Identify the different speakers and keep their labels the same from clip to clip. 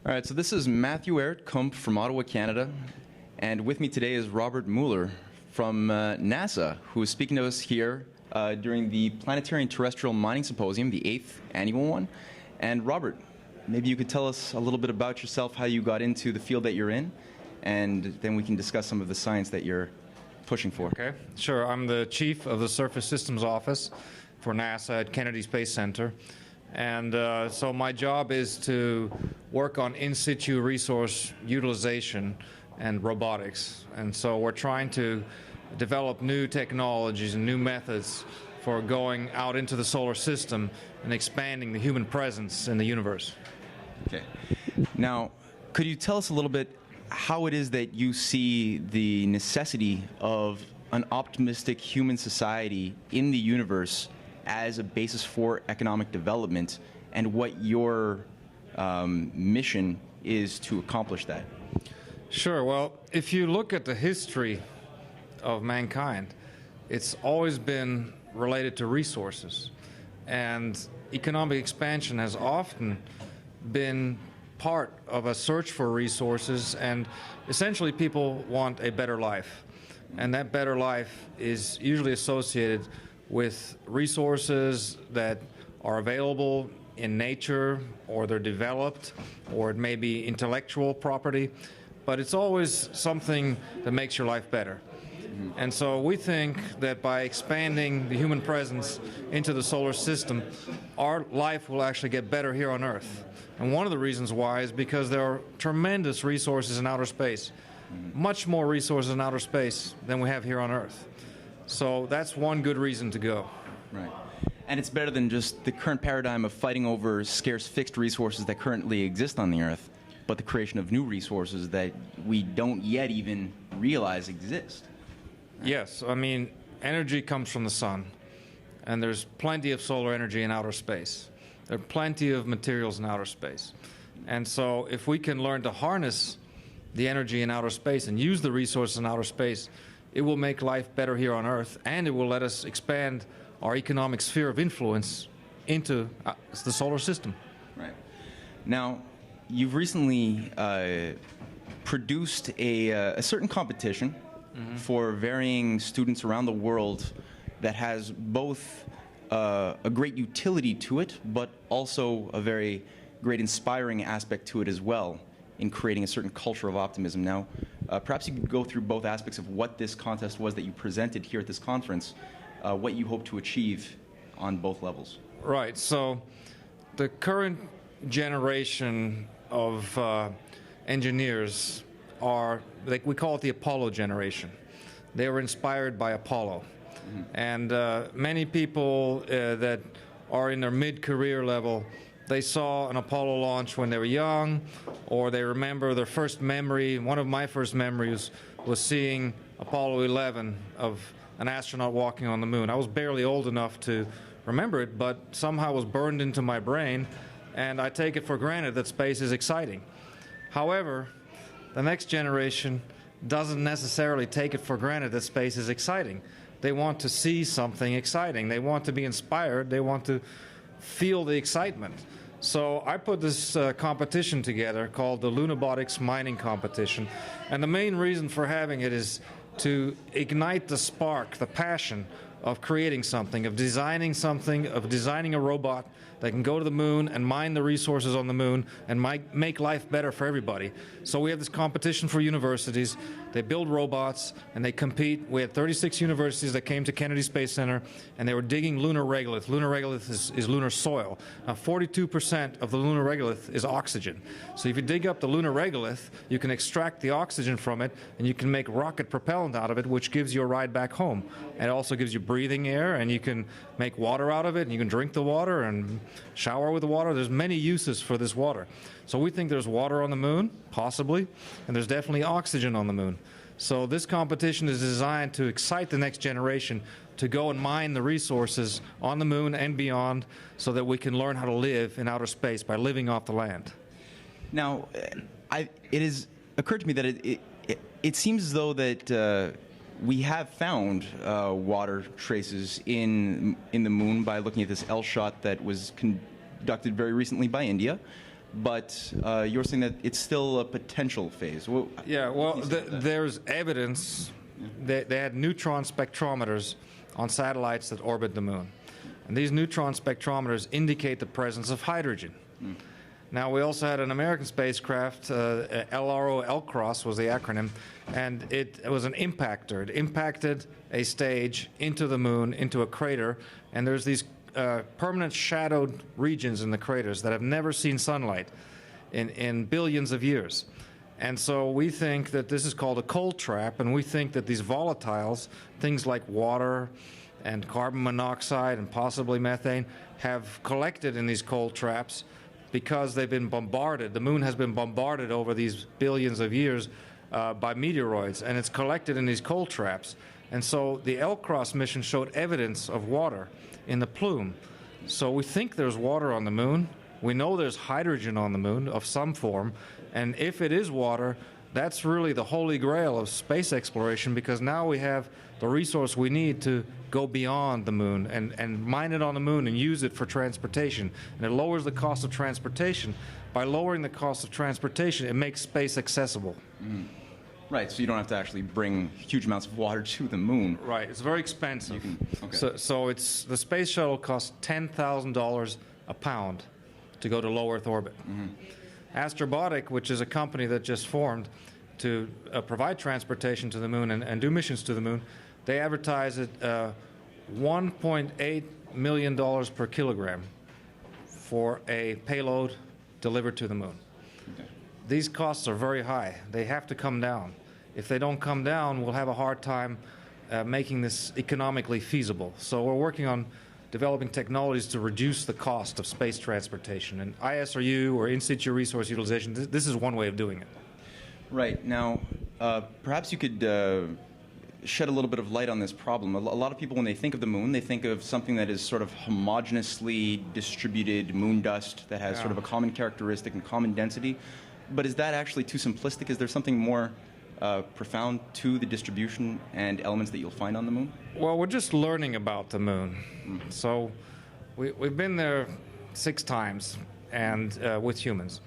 Speaker 1: All right, so this is Matthew Aird, Kump from Ottawa, Canada, and with me today is Robert Mueller from NASA, who is speaking to us here during the Planetary and Terrestrial Mining Symposium, the 8th annual one. And Robert, maybe you could tell us a little bit about yourself, how you got into the field that you're in, and then we can discuss some of the science that you're pushing for.
Speaker 2: Okay, sure. I'm the chief of the Surface Systems Office for NASA at Kennedy Space Center. And so my job is to work on in situ resource utilization and robotics. And so we're trying to develop new technologies and new methods for going out into the solar system and expanding the human presence in the universe.
Speaker 1: Okay. Now, could you tell us a little bit how it is that you see the necessity of an optimistic human society in the universe as a basis for economic development, and what your mission is to accomplish that?
Speaker 2: Sure. Well, if you look at the history of mankind, it's always been related to resources. And economic expansion has often been part of a search for resources, and essentially people want a better life. And that better life is usually associated with resources that are available in nature, or they're developed, or it may be intellectual property, but it's always something that makes your life better. And so we think that by expanding the human presence into the solar system, our life will actually get better here on Earth. And one of the reasons why is because there are tremendous resources in outer space, much more resources in outer space than we have here on Earth. So that's one good reason to go.
Speaker 1: Right. And it's better than just the current paradigm of fighting over scarce fixed resources that currently exist on the Earth, but the creation of new resources that we don't yet even realize exist.
Speaker 2: Yes, I mean, energy comes from the sun, and there's plenty of solar energy in outer space. There are plenty of materials in outer space. And so if we can learn to harness the energy in outer space and use the resources in outer space, it will make life better here on Earth, and it will let us expand our economic sphere of influence into the solar system.
Speaker 1: Right. Now, you've recently produced a certain competition for varying students around the world that has both a great utility to it, but also a very great inspiring aspect to it as well, in creating a certain culture of optimism. Now, perhaps you could go through both aspects of what this contest was that you presented here at this conference, what you hope to achieve on both levels.
Speaker 2: Right. So the current generation of engineers are, we call it the Apollo generation. They were inspired by Apollo. And many people that are in their mid-career level, they saw an Apollo launch when they were young, or they remember their first memory. One of my first memories was seeing Apollo 11 of an astronaut walking on the moon. I was barely old enough to remember it, but somehow it was burned into my brain, and I take it for granted that space is exciting. However, the next generation doesn't necessarily take it for granted that space is exciting. They want to see something exciting. They want to be inspired. They want to feel the excitement. So I put this competition together called the Lunabotics Mining Competition. And the main reason for having it is to ignite the spark, the passion of creating something, of designing a robot that can go to the moon and mine the resources on the moon and make life better for everybody. So we have this competition for universities. They build robots and they compete. We had 36 universities that came to Kennedy Space Center, and they were digging lunar regolith. Lunar regolith is lunar soil. Now, 42% of the lunar regolith is oxygen. So if you dig up the lunar regolith, you can extract the oxygen from it, and you can make rocket propellant out of it, which gives you a ride back home. And it also gives you breathing air, and you can make water out of it, and you can drink the water and shower with the water. There's many uses for this water. So we think there's water on the moon, possibly, and there's definitely oxygen on the moon. So this competition is designed to excite the next generation to go and mine the resources on the moon and beyond, so that we can learn how to live in outer space by living off the land.
Speaker 1: Now, it has occurred to me that it seems as though that we have found water traces in the moon by looking at this L shot that was conducted very recently by India. but you're saying that it's still a potential phase. Well,
Speaker 2: yeah, well, there's evidence that they had neutron spectrometers on satellites that orbit the moon. And these neutron spectrometers indicate the presence of hydrogen. Now, we also had an American spacecraft, LRO-LCROSS was the acronym, and it was an impactor. It impacted a stage into the moon, into a crater, and there's these permanent shadowed regions in the craters that have never seen sunlight in billions of years. And so we think that this is called a cold trap, and we think that these volatiles, things like water and carbon monoxide and possibly methane, have collected in these cold traps because they've been bombarded. The moon has been bombarded over these billions of years by meteoroids, and it's collected in these cold traps. And so the LCROSS mission showed evidence of water in the plume. So we think there's water on the moon. We know there's hydrogen on the moon of some form, and if it is water, that's really the holy grail of space exploration, because now we have the resource we need to go beyond the moon and mine it on the moon and use it for transportation. And it lowers the cost of transportation. By lowering the cost of transportation, it makes space accessible.
Speaker 1: Right, so you don't have to actually bring huge amounts of water to the moon.
Speaker 2: Right, it's very expensive.
Speaker 1: Okay.
Speaker 2: So it's the space shuttle costs $10,000 a pound to go to low Earth orbit. Astrobotic, which is a company that just formed to provide transportation to the moon and do missions to the moon, they advertise it $1.8 million per kilogram for a payload delivered to the moon. Okay. These costs are very high. They have to come down. If they don't come down, we'll have a hard time making this economically feasible. So we're working on developing technologies to reduce the cost of space transportation. And ISRU, or in situ resource utilization, this is one way of doing it.
Speaker 1: Right. Now, perhaps you could shed a little bit of light on this problem. A lot of people, when they think of the moon, they think of something that is sort of homogeneously distributed moon dust that has sort of a common characteristic and common density. But is that actually too simplistic? Is there something more profound to the distribution and elements that you'll find on the moon?
Speaker 2: Well, we're just learning about the moon. So we've been there 6 times and with humans.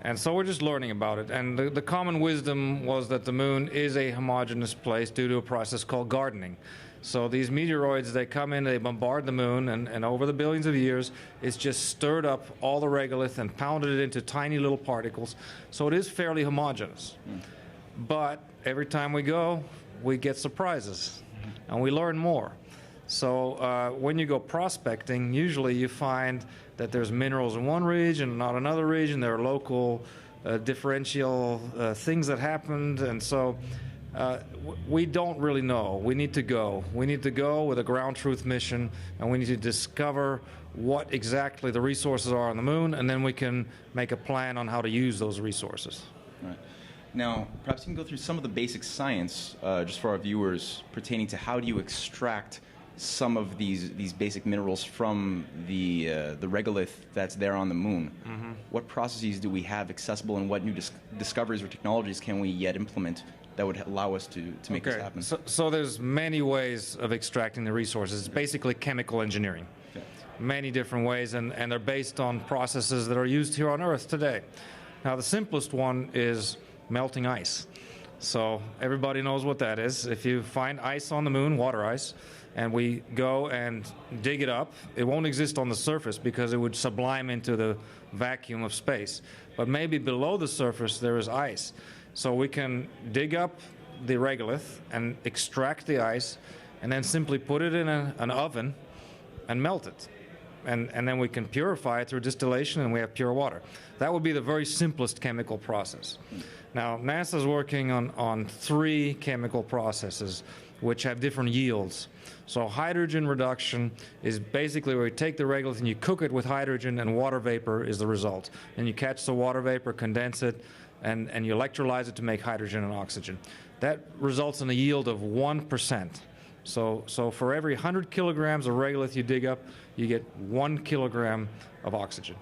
Speaker 2: And so we're just learning about it. And the common wisdom was that the moon is a homogeneous place due to a process called gardening. So these meteoroids, they come in, they bombard the moon, and over the billions of years, it's just stirred up all the regolith and pounded it into tiny little particles. So it is fairly homogeneous. But every time we go, we get surprises, and we learn more. So when you go prospecting, usually you find that there's minerals in one region, not another region. There are local differential things that happened, and so we don't really know. We need to go. We need to go with a ground truth mission, and we need to discover what exactly the resources are on the moon, and then we can make a plan on how to use those resources.
Speaker 1: Right. Now, perhaps you can go through some of the basic science, just for our viewers, pertaining to how do you extract some of these basic minerals from the regolith that's there on the moon. What processes do we have accessible, and what new discoveries or technologies can we yet implement that would allow us to make this happen?
Speaker 2: So there's many ways of extracting the resources. It's basically chemical engineering. Okay. Many different ways, and they're based on processes that are used here on Earth today. Now, the simplest one is melting ice. So everybody knows what that is. If you find ice on the moon, water ice, and we go and dig it up, it won't exist on the surface because it would sublime into the vacuum of space. But maybe below the surface there is ice. So we can dig up the regolith and extract the ice, and then simply put it in an oven and melt it. And then we can purify it through distillation, and we have pure water. That would be the very simplest chemical process. Now, NASA's working on 3 chemical processes which have different yields. So hydrogen reduction is basically where you take the regolith and you cook it with hydrogen, and water vapor is the result. And you catch the water vapor, condense it, and you electrolyze it to make hydrogen and oxygen. That results in a yield of 1%. So for every 100 kilograms of regolith you dig up, you get 1 kilogram of oxygen.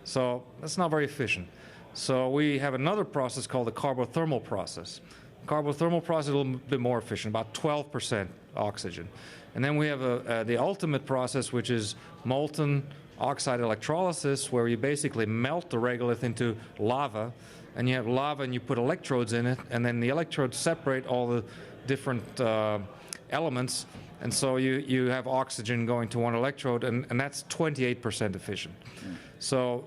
Speaker 2: So that's not very efficient. So we have another process called the carbothermal process. Carbothermal process is a little bit more efficient, about 12% oxygen. And then we have the ultimate process, which is molten oxide electrolysis, where you basically melt the regolith into lava, and you have lava and you put electrodes in it, and then the electrodes separate all the different elements, and so you have oxygen going to one electrode, and that's 28% efficient. So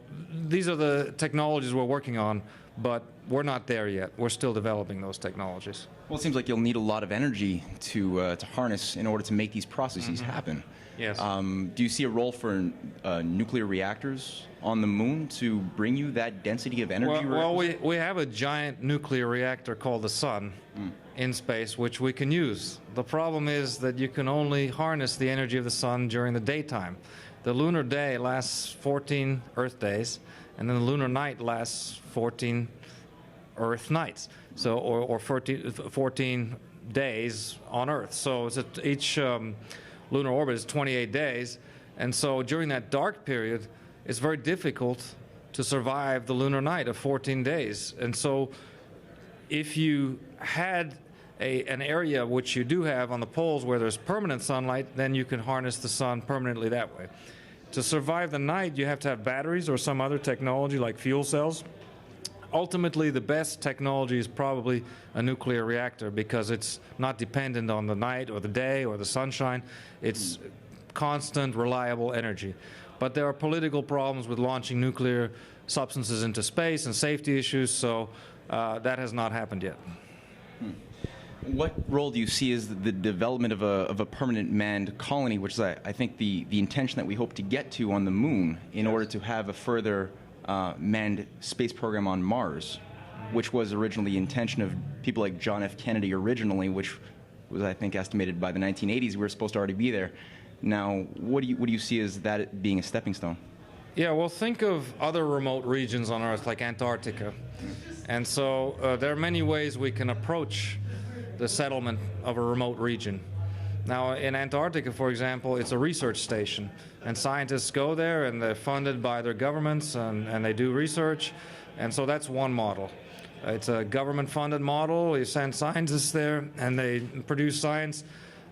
Speaker 2: these are the technologies we're working on, but we're not there yet. We're still developing those technologies.
Speaker 1: Well, it seems like you'll need a lot of energy to harness in order to make these processes happen.
Speaker 2: Yes.
Speaker 1: Do you see a role for nuclear reactors on the moon to bring you that density of energy?
Speaker 2: Well, we have a giant nuclear reactor called the Sun in space, which we can use. The problem is that you can only harness the energy of the Sun during the daytime. The lunar day lasts 14 Earth days, and then the lunar night lasts 14 Earth nights, so or 14 days on Earth. So each lunar orbit is 28 days, and so during that dark period, it's very difficult to survive the lunar night of 14 days. And so if you had an area, which you do have on the poles, where there's permanent sunlight, then you can harness the sun permanently that way. To survive the night, you have to have batteries or some other technology like fuel cells. Ultimately, the best technology is probably a nuclear reactor, because it's not dependent on the night or the day or the sunshine. It's constant, reliable energy. But there are political problems with launching nuclear substances into space and safety issues, so that has not happened yet.
Speaker 1: What role do you see as the development of a permanent manned colony, which is, I think, the intention that we hope to get to on the moon in order to have a further manned space program on Mars, which was originally the intention of people like John F. Kennedy originally, which was, I think, estimated by the 1980s we were supposed to already be there. Now, what do you see as that being a stepping stone?
Speaker 2: Yeah, well, think of other remote regions on Earth, like Antarctica. And so there are many ways we can approach the settlement of a remote region. Now, in Antarctica, for example, it's a research station, and scientists go there, and they're funded by their governments, and they do research, and so that's one model. It's a government-funded model. You send scientists there, and they produce science,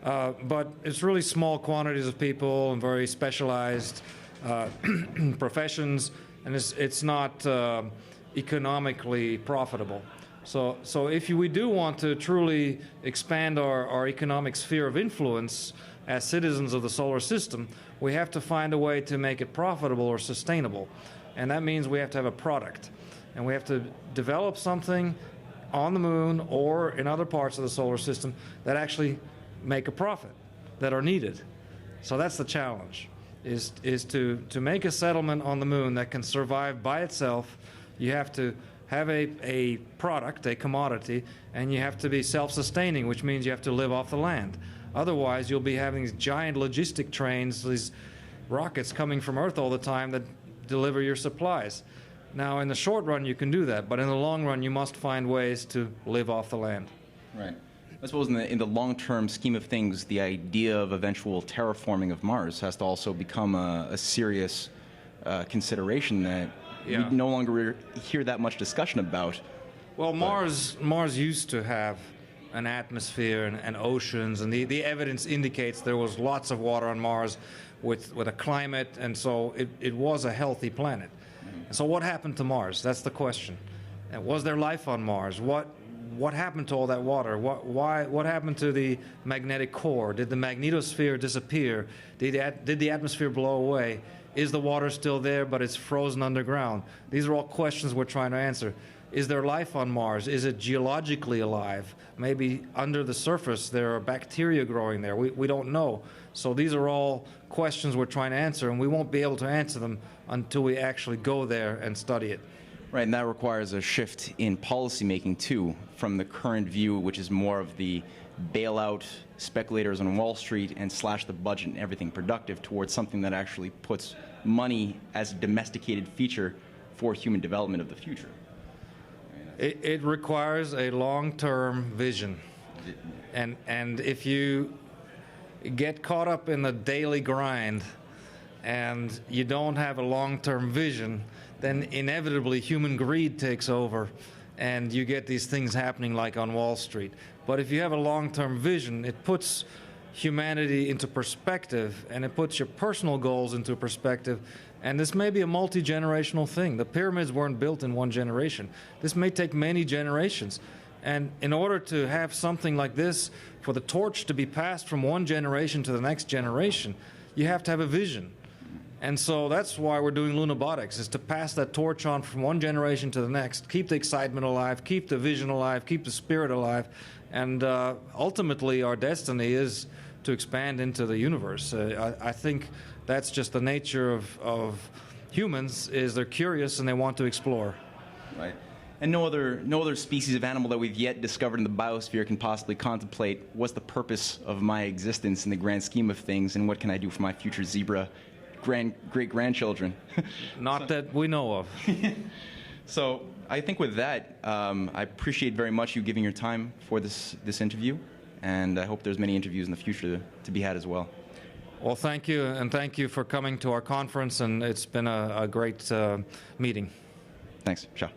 Speaker 2: but it's really small quantities of people and very specialized professions, and it's not economically profitable. So if we do want to truly expand our economic sphere of influence as citizens of the solar system, we have to find a way to make it profitable or sustainable. And that means we have to have a product. And we have to develop something on the moon or in other parts of the solar system that actually make a profit, that are needed. So that's the challenge, is to make a settlement on the moon that can survive by itself. You have to have a product, a commodity, and you have to be self-sustaining, which means you have to live off the land. Otherwise, you'll be having these giant logistic trains, these rockets coming from Earth all the time that deliver your supplies. Now, in the short run, you can do that, but in the long run, you must find ways to live off the land.
Speaker 1: Right. I suppose in the long-term scheme of things, the idea of eventual terraforming of Mars has to also become a serious consideration that we no longer hear that much discussion about.
Speaker 2: Well, Mars used to have an atmosphere and oceans, and the evidence indicates there was lots of water on Mars with a climate, and so it was a healthy planet. And so what happened to Mars? That's the question. And was there life on Mars? What happened to all that water? What happened to the magnetic core? Did the magnetosphere disappear? Did the atmosphere blow away? Is the water still there, but it's frozen underground? These are all questions we're trying to answer. Is there life on Mars? Is it geologically alive? Maybe under the surface there are bacteria growing there. We don't know. So these are all questions we're trying to answer, and we won't be able to answer them until we actually go there and study it.
Speaker 1: Right, and that requires a shift in policymaking, too, from the current view, which is more of the bailout speculators on Wall Street and slash the budget and everything productive, towards something that actually puts money as a domesticated feature for human development of the future.
Speaker 2: It requires a long-term vision. And if you get caught up in the daily grind and you don't have a long-term vision, then inevitably human greed takes over and you get these things happening like on Wall Street. But if you have a long-term vision, it puts humanity into perspective, and it puts your personal goals into perspective, And this may be a multi-generational thing. The pyramids weren't built in one generation. This may take many generations. And in order to have something like this, for the torch to be passed from one generation to the next generation, you have to have a vision. And so that's why we're doing Lunabotics, is to pass that torch on from one generation to the next, keep the excitement alive, keep the vision alive, keep the spirit alive. And ultimately, our destiny is to expand into the universe. I think that's just the nature of humans, is they're curious and they want to explore.
Speaker 1: Right. And no other species of animal that we've yet discovered in the biosphere can possibly contemplate what's the purpose of my existence in the grand scheme of things, and what can I do for my future zebra great-grandchildren.
Speaker 2: Not that we know of.
Speaker 1: So I think with that, I appreciate very much you giving your time for this interview, and I hope there's many interviews in the future to be had as well.
Speaker 2: Well, thank you, and thank you for coming to our conference, and it's been a great meeting.
Speaker 1: Thanks. Ciao.